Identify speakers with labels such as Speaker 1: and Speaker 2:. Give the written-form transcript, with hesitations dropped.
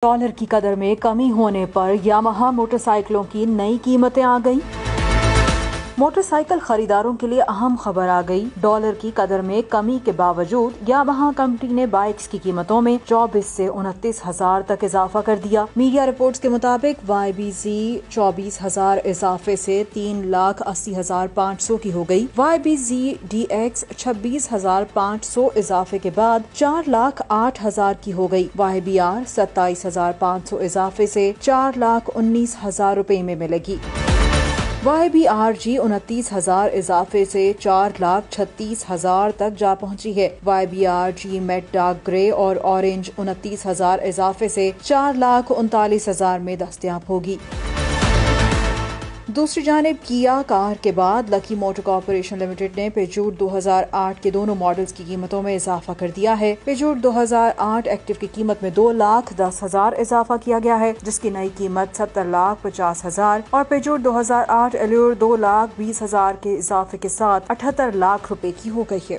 Speaker 1: Dollar की कदर में कमी होने पर यामाहा मोटरसाइकिलों की नई कीमतें आ गईं। मोटरसाइकिल खरीदारों के लिए अहम खबर आ गई। डॉलर की कदर में कमी के बावजूद यामाहा कंपनी ने बाइक्स की कीमतों में 24 से 29,000 तक इजाफा कर दिया। मीडिया रिपोर्ट्स के मुताबिक YBZ 24,000 इजाफे से 3,80,500 की हो गई। YBZ DX 26,500 इजाफे के बाद 4,08,000 की हो गई। YBR 27,500 इजाफे से 4,19,000 रुपए में मिलेगी। YBRG 29,000 इजाफे से 4,36,000 तक जा पहुंची है। YBRG मेट डार्क ग्रे और ऑरेंज 29,000 इजाफे से 4,39,000 में दस्तयाब होगी। दूसरी जानिब किया कार के बाद लकी मोटर कॉर्पोरेशन लिमिटेड ने पेजूट 2008 के दोनों मॉडल्स की कीमतों में इजाफा कर दिया है। पेजूट 2008 एक्टिव की कीमत में 2,10,000 इजाफा किया गया है, जिसकी नई कीमत 70,50,000 और पेजूट 2008 एल्योर 2,20,000 के इजाफे के साथ 78 लाख रुपए की हो गई है।